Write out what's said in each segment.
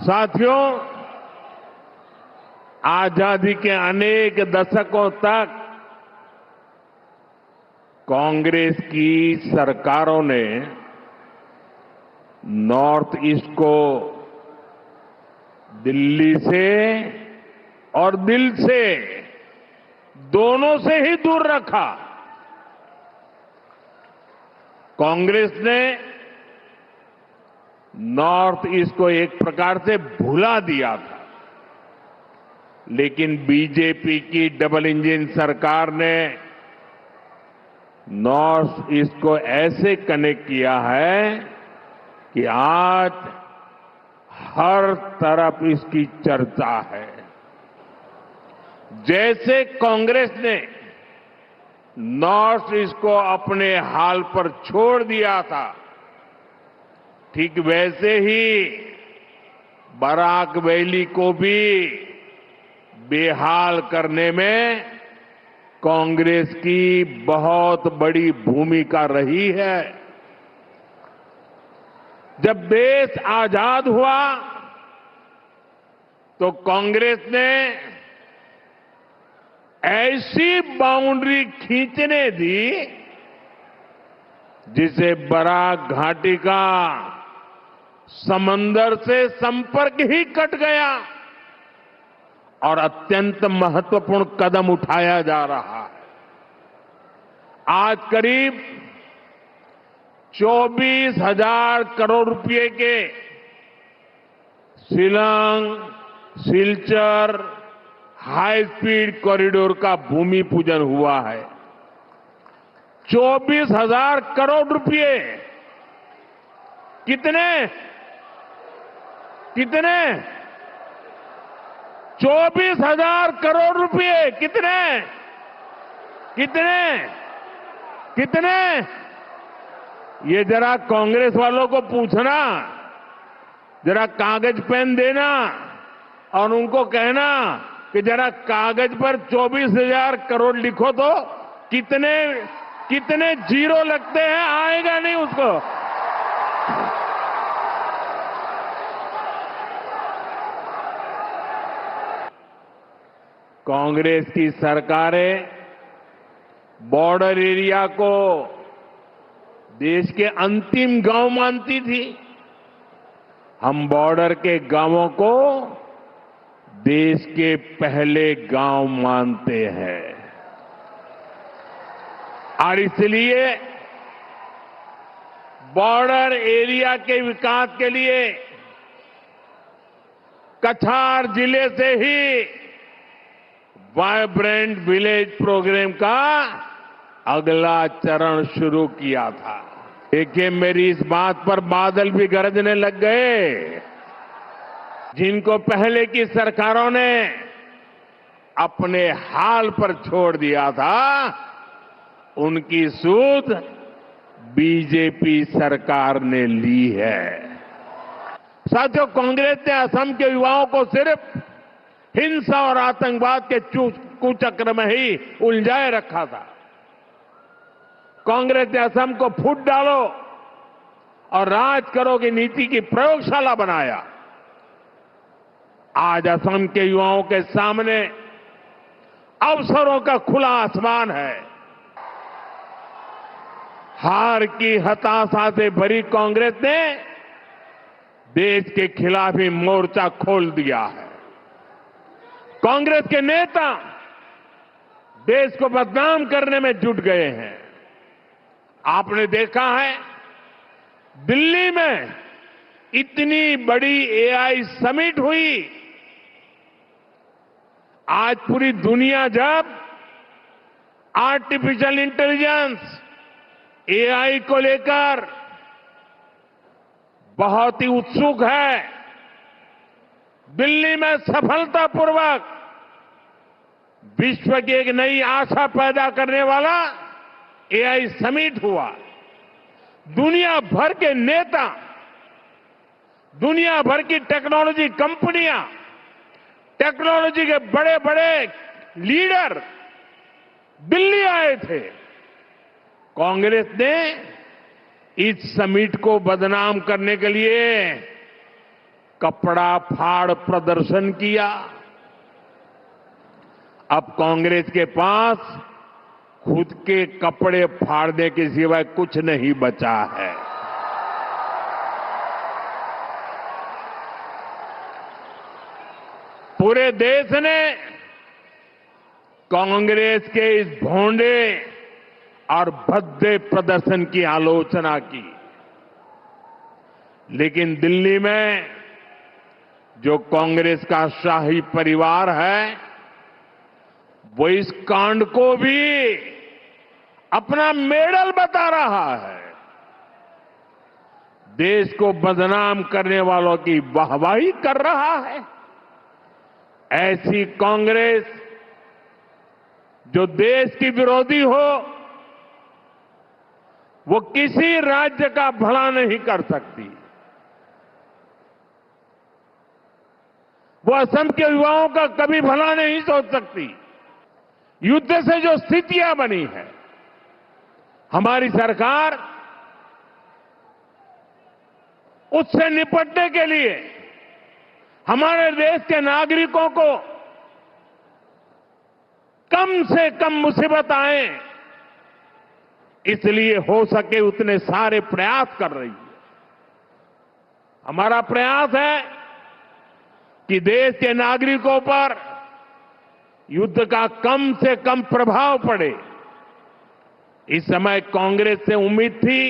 साथियों, आजादी के अनेक दशकों तक कांग्रेस की सरकारों ने नॉर्थ ईस्ट को दिल्ली से और दिल से दोनों से ही दूर रखा। कांग्रेस ने नॉर्थ ईस्ट को एक प्रकार से भुला दिया था, लेकिन बीजेपी की डबल इंजन सरकार ने नॉर्थ ईस्ट को ऐसे कनेक्ट किया है कि आज हर तरफ इसकी चर्चा है। जैसे कांग्रेस ने नॉर्थ ईस्ट को अपने हाल पर छोड़ दिया था, ठीक वैसे ही बराक वैली को भी बेहाल करने में कांग्रेस की बहुत बड़ी भूमिका रही है। जब देश आजाद हुआ तो कांग्रेस ने ऐसी बाउंड्री खींचने दी जिसे बराक घाटी का समंदर से संपर्क ही कट गया और अत्यंत महत्वपूर्ण कदम उठाया जा रहा है। आज करीब 24,000 करोड़ रुपए के Shillong Silchar high speed corridor का भूमि पूजन हुआ है। 24,000 करोड़ रुपए कितने 24,000 करोड़ रुपए कितने ये जरा कांग्रेस वालों को पूछना, जरा कागज पेन देना और उनको कहना कि जरा कागज पर 24,000 करोड़ लिखो तो कितने जीरो लगते हैं, आएगा नहीं उसको। कांग्रेस की सरकारें बॉर्डर एरिया को देश के अंतिम गांव मानती थी। हम बॉर्डर के गांवों को देश के पहले गांव मानते हैं और इसलिए बॉर्डर एरिया के विकास के लिए कछार जिले से ही वाइब्रेंट विलेज प्रोग्राम का अगला चरण शुरू किया था। देखिए, मेरी इस बात पर बादल भी गरजने लग गए। जिनको पहले की सरकारों ने अपने हाल पर छोड़ दिया था, उनकी सूद बीजेपी सरकार ने ली है। साथियों, कांग्रेस ने असम के युवाओं को सिर्फ हिंसा और आतंकवाद के कुचक्र में ही उलझाए रखा था। कांग्रेस ने असम को फूट डालो और राज करो की नीति की प्रयोगशाला बनाया। आज असम के युवाओं के सामने अवसरों का खुला आसमान है। हार की हताशा से भरी कांग्रेस ने देश के खिलाफ ही मोर्चा खोल दिया है। कांग्रेस के नेता देश को बदनाम करने में जुट गए हैं। आपने देखा है, दिल्ली में इतनी बड़ी एआई समिट हुई। आज पूरी दुनिया जब आर्टिफिशियल इंटेलिजेंस एआई को लेकर बहुत ही उत्सुक है, दिल्ली में सफलतापूर्वक विश्व की एक नई आशा पैदा करने वाला एआई समिट हुआ। दुनिया भर के नेता, दुनिया भर की टेक्नोलॉजी कंपनियां, टेक्नोलॉजी के बड़े बड़े लीडर दिल्ली आए थे। कांग्रेस ने इस समिट को बदनाम करने के लिए कपड़ा फाड़ प्रदर्शन किया। अब कांग्रेस के पास खुद के कपड़े फाड़ने के सिवाय कुछ नहीं बचा है। पूरे देश ने कांग्रेस के इस भोंडे और भद्दे प्रदर्शन की आलोचना की, लेकिन दिल्ली में जो कांग्रेस का शाही परिवार है वो इस कांड को भी अपना मेडल बता रहा है। देश को बदनाम करने वालों की वाहवाही कर रहा है। ऐसी कांग्रेस जो देश की विरोधी हो, वो किसी राज्य का भला नहीं कर सकती। वो असम के युवाओं का कभी भला नहीं सोच सकती। युद्ध से जो स्थितियां बनी है, हमारी सरकार उससे निपटने के लिए हमारे देश के नागरिकों को कम से कम मुसीबत आए, इसलिए हो सके उतने सारे प्रयास कर रही है। हमारा प्रयास है कि देश के नागरिकों पर युद्ध का कम से कम प्रभाव पड़े। इस समय कांग्रेस से उम्मीद थी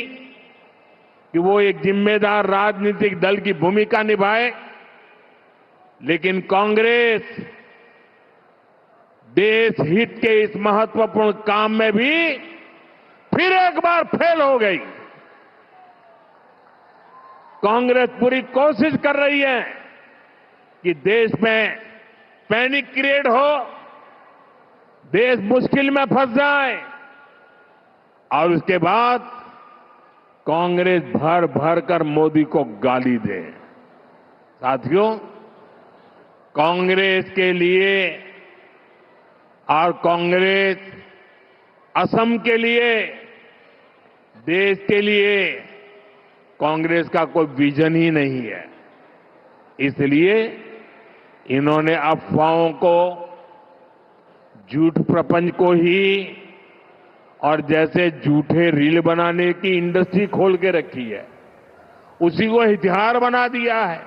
कि वो एक जिम्मेदार राजनीतिक दल की भूमिका निभाए, लेकिन कांग्रेस देश हित के इस महत्वपूर्ण काम में भी फिर एक बार फेल हो गई। कांग्रेस पूरी कोशिश कर रही है कि देश में पैनिक क्रिएट हो, देश मुश्किल में फंस जाए और उसके बाद कांग्रेस भर भर कर मोदी को गाली दे। साथियों, कांग्रेस के लिए और कांग्रेस असम के लिए, देश के लिए कांग्रेस का कोई विजन ही नहीं है। इसलिए इन्होंने अफवाहों को, झूठ प्रपंच को ही और जैसे झूठे रील बनाने की इंडस्ट्री खोल के रखी है, उसी को हथियार बना दिया है।